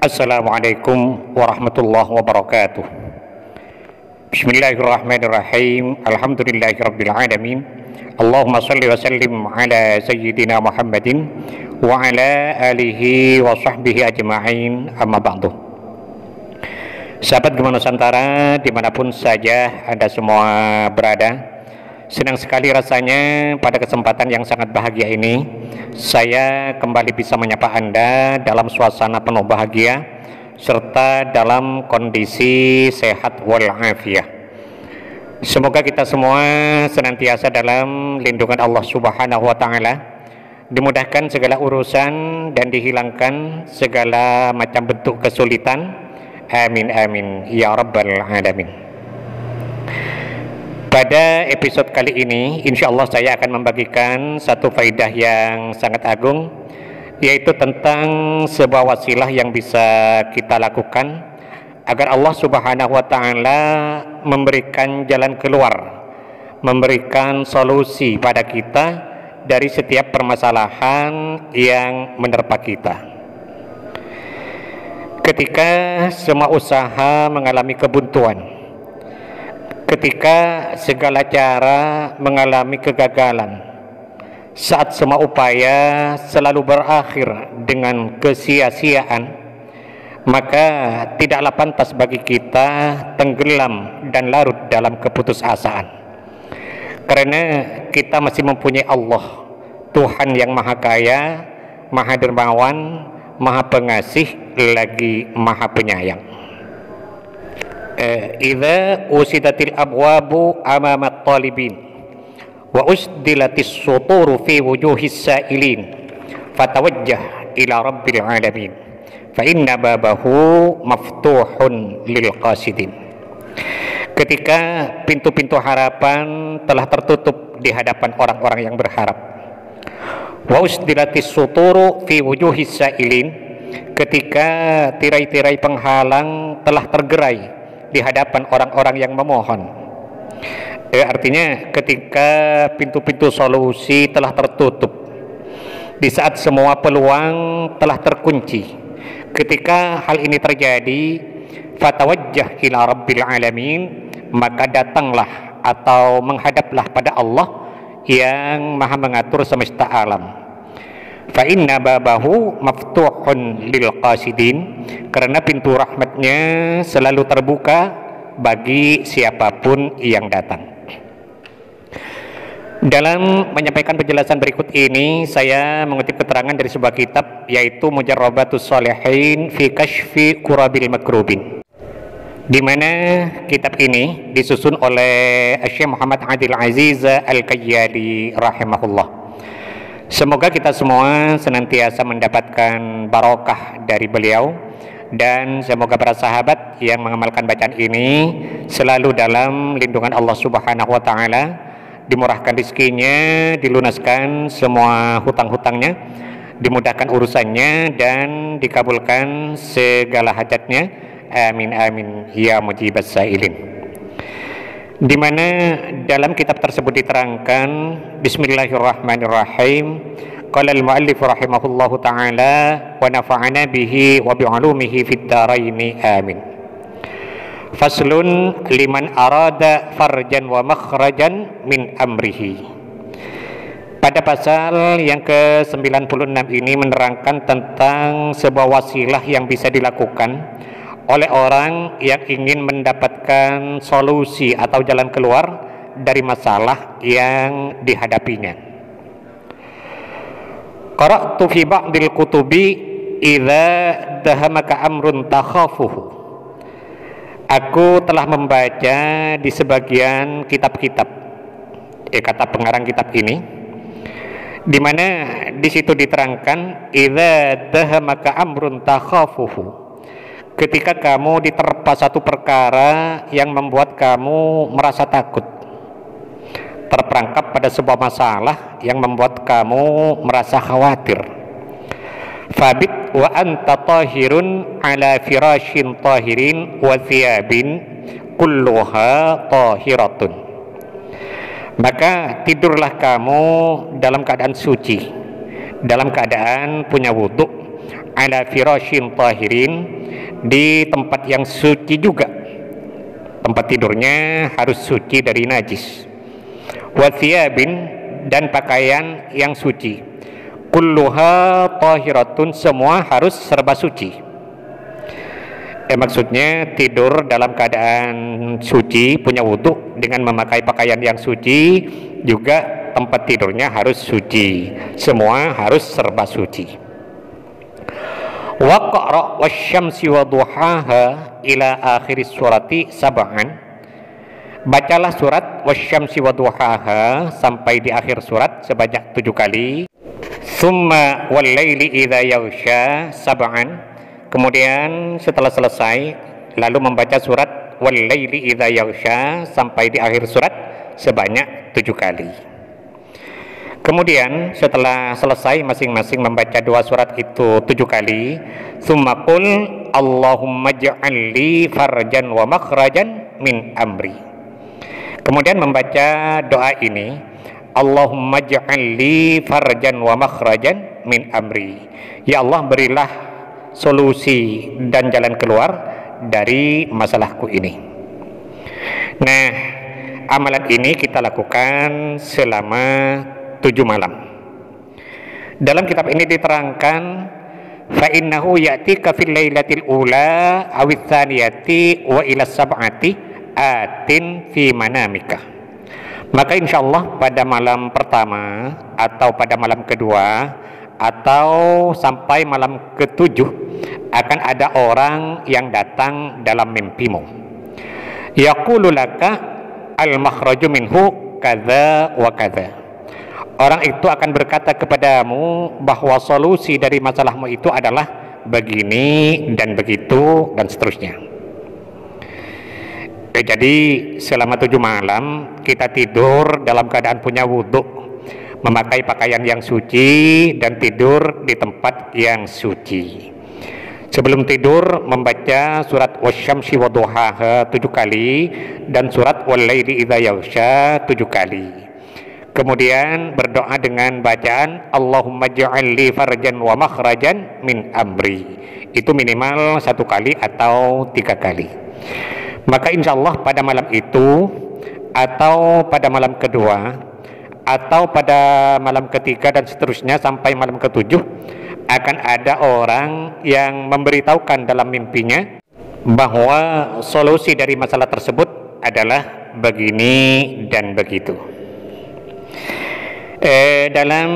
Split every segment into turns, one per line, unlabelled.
Assalamualaikum warahmatullahi wabarakatuh. Bismillahirrahmanirrahim. Alhamdulillahirabbil alamin. Allahumma shalli wa sallim ala sayyidina Muhammadin wa ala alihi wa sahbihi ajma'in. Amma ba'du. Sahabat Gema Nusantara dimanapun saja Anda semua berada, senang sekali rasanya pada kesempatan yang sangat bahagia ini saya kembali bisa menyapa Anda dalam suasana penuh bahagia serta dalam kondisi sehat walafiat. Semoga kita semua senantiasa dalam lindungan Allah Subhanahu wa taala, dimudahkan segala urusan dan dihilangkan segala macam bentuk kesulitan. Amin amin ya rabbal alamin. Pada episode kali ini insya Allah saya akan membagikan satu faidah yang sangat agung, yaitu tentang sebuah wasilah yang bisa kita lakukan agar Allah Subhanahu wa taala memberikan jalan keluar, memberikan solusi pada kita dari setiap permasalahan yang menerpa kita. Ketika semua usaha mengalami kebuntuan, ketika segala cara mengalami kegagalan, saat semua upaya selalu berakhir dengan kesia-siaan, maka tidaklah pantas bagi kita tenggelam dan larut dalam keputusasaan, karena kita masih mempunyai Allah, Tuhan yang maha kaya, maha dermawan, maha pengasih, lagi maha penyayang. Idza usidatil abwabu amamat talibin wa usdilatis suturu fi wujuhis sa'ilin fatawajjah ila rabbil alamin fa inna babahu maftuhun lil qasidin. Ketika pintu-pintu harapan telah tertutup di hadapan orang-orang yang berharap, wa usdilatis suturu fi wujuhis sa'ilin, ketika tirai-tirai penghalang telah tergerai di hadapan orang-orang yang memohon. Artinya ketika pintu-pintu solusi telah tertutup, di saat semua peluang telah terkunci, ketika hal ini terjadi, fatawajjah ila rabbil alamin, maka datanglah atau menghadaplah pada Allah yang maha mengatur semesta alam. Fa inna babahu maftuhun lil qasidin, karena pintu rahmatnya selalu terbuka bagi siapapun yang datang. Dalam menyampaikan penjelasan berikut ini, saya mengutip keterangan dari sebuah kitab, yaitu Mujarrabatus Shalihin fi Kashfi Kurabil Makrubin, di mana kitab ini disusun oleh Syekh Muhammad Adil Aziz Al-Qayyali rahimahullah. Semoga kita semua senantiasa mendapatkan barokah dari beliau, dan semoga para sahabat yang mengamalkan bacaan ini selalu dalam lindungan Allah Subhanahu wa taala, dimurahkan rezekinya, dilunaskan semua hutang-hutangnya, dimudahkan urusannya, dan dikabulkan segala hajatnya. Amin amin ya mujibas sailin. Di mana dalam kitab tersebut diterangkan, Bismillahirrahmanirrahim, qala al-muallif rahimahullahu ta'ala wa nafa'ana bihi wa bi'ulumihi fid dharaini amin. Faslun liman arada farjan wa makhrajan min amrihi. Pada pasal yang ke-96 ini menerangkan tentang sebuah wasilah yang bisa dilakukan oleh orang yang ingin mendapatkan solusi atau jalan keluar dari masalah yang dihadapinya. Qara'tu fi ba'dil kutubi idza dahamaka amrun takhafuhu. Aku telah membaca di sebagian kitab-kitab, kata pengarang kitab ini, di mana di situ diterangkan idza dahamaka amrun takhafuhu, ketika kamu diterpa satu perkara yang membuat kamu merasa takut, terperangkap pada sebuah masalah yang membuat kamu merasa khawatir. Fabit wa anta tahirun ala firashin tahirin wa thiyabin kulluha tahiratun. Maka tidurlah kamu dalam keadaan suci, dalam keadaan punya wudhu, ala firashin tahirin, di tempat yang suci juga. Tempat tidurnya harus suci dari najis. Wa thiyabin, dan pakaian yang suci. Kulluha tahiratun, semua harus serba suci. Maksudnya tidur dalam keadaan suci, punya wudhu dengan memakai pakaian yang suci, juga tempat tidurnya harus suci. Semua harus serba suci. Waqra wasyamsi waduhaha ila akhir surati sab'an. Bacalah surat wasyamsi waduhaha sampai di akhir surat sebanyak 7 kali. Summa wal laili idza yaghsha sab'an. Kemudian setelah selesai lalu membaca surat wal laili idza yaghsha sampai di akhir surat sebanyak 7 kali. Kemudian setelah selesai masing-masing membaca 2 surat itu 7 kali, tsumma qul Allahumma ij'al li farjan wa makhrajan min amri. Kemudian membaca doa ini, Allahumma ij'al li farjan wa makhrajan min amri. Ya Allah, berilah solusi dan jalan keluar dari masalahku ini. Nah, amalan ini kita lakukan selama 7 malam. Dalam kitab ini diterangkan, fa innahu ya'tika fil lailatil ula awit tsaniyati wa ila sab'ati atin fi manamika. Maka insyaallah pada malam pertama atau pada malam kedua atau sampai malam ke-7 akan ada orang yang datang dalam mimpimu. Yaqulu laka al-makhraju minhu kadza wa kadza. Orang itu akan berkata kepadamu bahwa solusi dari masalahmu itu adalah begini dan begitu dan seterusnya. Jadi selama 7 malam kita tidur dalam keadaan punya wudhu, memakai pakaian yang suci, dan tidur di tempat yang suci. Sebelum tidur membaca surat wasyamsi waduhaha 7 kali dan surat wal laili idza yaghsha 7 kali. Kemudian berdoa dengan bacaan Allahumma ij'al li farjan wa makhrajan min amri. Itu minimal 1 kali atau 3 kali. Maka insyaallah pada malam itu atau pada malam kedua atau pada malam ketiga dan seterusnya sampai malam ke-7 akan ada orang yang memberitahukan dalam mimpinya bahwa solusi dari masalah tersebut adalah begini dan begitu. Dalam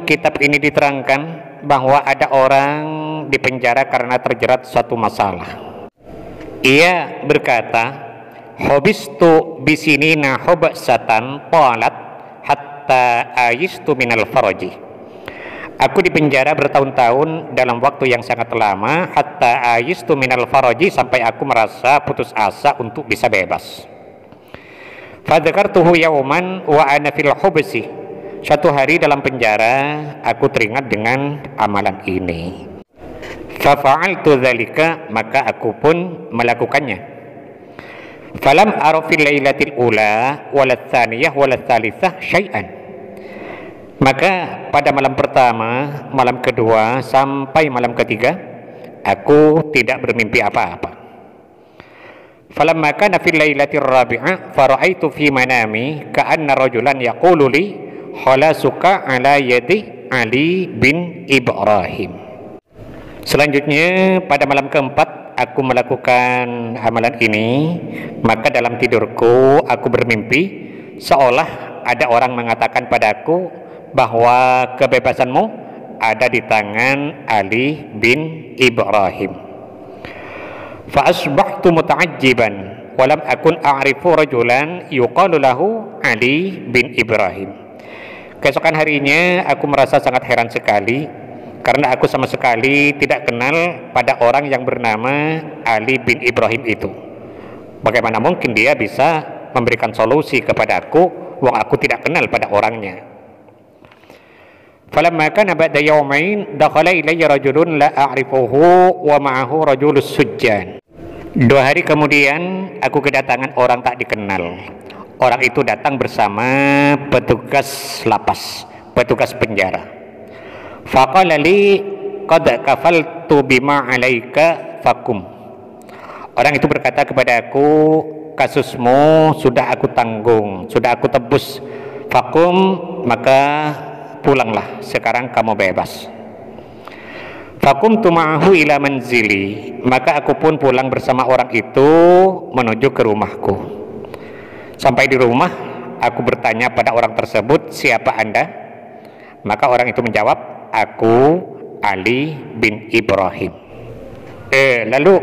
kitab ini diterangkan bahwa ada orang dipenjara karena terjerat suatu masalah. Ia berkata, hobistu bisinina hobasatan talat hatta ayistu minal faraji. Aku dipenjara bertahun-tahun dalam waktu yang sangat lama, hatta ayistu minal faraji, sampai aku merasa putus asa untuk bisa bebas. Fadzakartuhu yauman wa ana fil hubsi. Suatu hari dalam penjara aku teringat dengan amalan ini. Fafa'altu dzalika, maka aku pun melakukannya. Falam ara fil lailatil ula wal tsaniyah wal tsalitsah syai'an. Maka pada malam pertama, malam kedua sampai malam ketiga aku tidak bermimpi apa-apa. Falamma kana fil lailatir rabi'ah fara'aitu fi manami ka'anna rajulan yaqulu li khalasuka ala yadi Ali bin Ibrahim. Selanjutnya pada malam keempat aku melakukan amalan ini, maka dalam tidurku aku bermimpi seolah ada orang mengatakan padaku bahwa kebebasanmu ada di tangan Ali bin Ibrahim. Fa asbahtu muta'ajjiban wa lam akun a'rifu rajulan yuqalu lahu Ali bin Ibrahim. Keesokan harinya aku merasa sangat heran sekali karena aku sama sekali tidak kenal pada orang yang bernama Ali bin Ibrahim itu. Bagaimana mungkin dia bisa memberikan solusi kepada aku, wong aku tidak kenal pada orangnya. Falamma kana ba'da yawmain dakhala ilayya rajulun la a'rifuhu wa ma'ahu rajulus sujjan. 2 hari kemudian aku kedatangan orang tak dikenal. Orang itu datang bersama petugas lapas, petugas penjara. Faqala li qad kafaltu bima 'alaika fakum. Orang itu berkata kepadaku, kasusmu sudah aku tanggung, sudah aku tebus. Fakum, maka pulanglah, sekarang kamu bebas. Fakum tuma'ahu ila manzili, maka aku pun pulang bersama orang itu menuju ke rumahku. Sampai di rumah, aku bertanya pada orang tersebut, siapa Anda? Maka orang itu menjawab, aku Ali bin Ibrahim. Lalu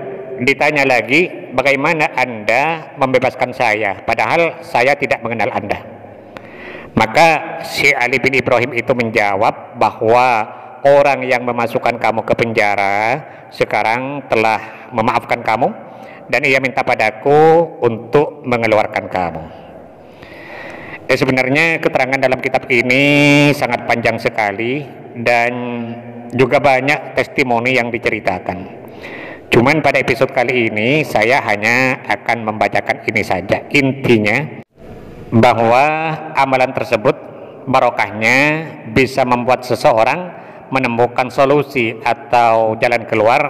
ditanya lagi, bagaimana Anda membebaskan saya, padahal saya tidak mengenal Anda? Maka si Ali bin Ibrahim itu menjawab bahwa orang yang memasukkan kamu ke penjara sekarang telah memaafkan kamu, dan ia minta padaku untuk mengeluarkan kamu. Sebenarnya keterangan dalam kitab ini sangat panjang sekali dan juga banyak testimoni yang diceritakan. Cuman pada episode kali ini saya hanya akan membacakan ini saja. Intinya bahwa amalan tersebut barokahnya bisa membuat seseorang menemukan solusi atau jalan keluar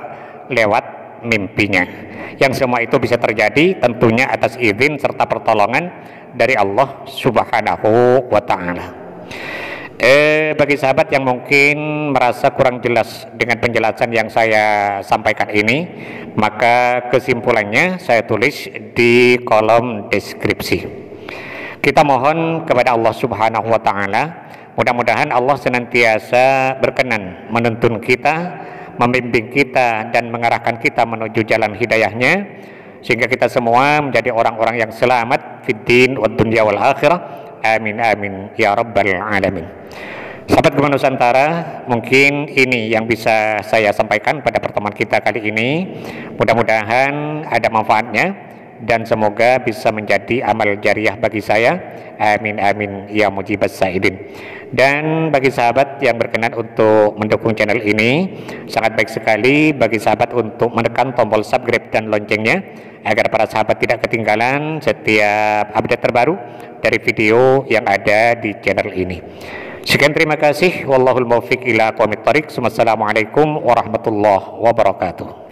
lewat mimpinya. Yang semua itu bisa terjadi tentunya atas izin serta pertolongan dari Allah Subhanahu wa ta'ala. Bagi sahabat yang mungkin merasa kurang jelas dengan penjelasan yang saya sampaikan ini, maka kesimpulannya saya tulis di kolom deskripsi. Kita mohon kepada Allah Subhanahu wa ta'ala, mudah-mudahan Allah senantiasa berkenan menuntun kita, membimbing kita dan mengarahkan kita menuju jalan hidayahnya, sehingga kita semua menjadi orang-orang yang selamat fid din wad dunya wal akhirah. Amin amin ya rabbal alamin. Sahabat Gema Nusantara, mungkin ini yang bisa saya sampaikan pada pertemuan kita kali ini. Mudah-mudahan ada manfaatnya dan semoga bisa menjadi amal jariah bagi saya. Amin amin ya mujibas sa'idin. Dan bagi sahabat yang berkenan untuk mendukung channel ini, sangat baik sekali bagi sahabat untuk menekan tombol subscribe dan loncengnya agar para sahabat tidak ketinggalan setiap update terbaru dari video yang ada di channel ini. Sekian, terima kasih. Wallahul muwaffiq ila aqwamit thoriq. Wassalamualaikum warahmatullahi wabarakatuh.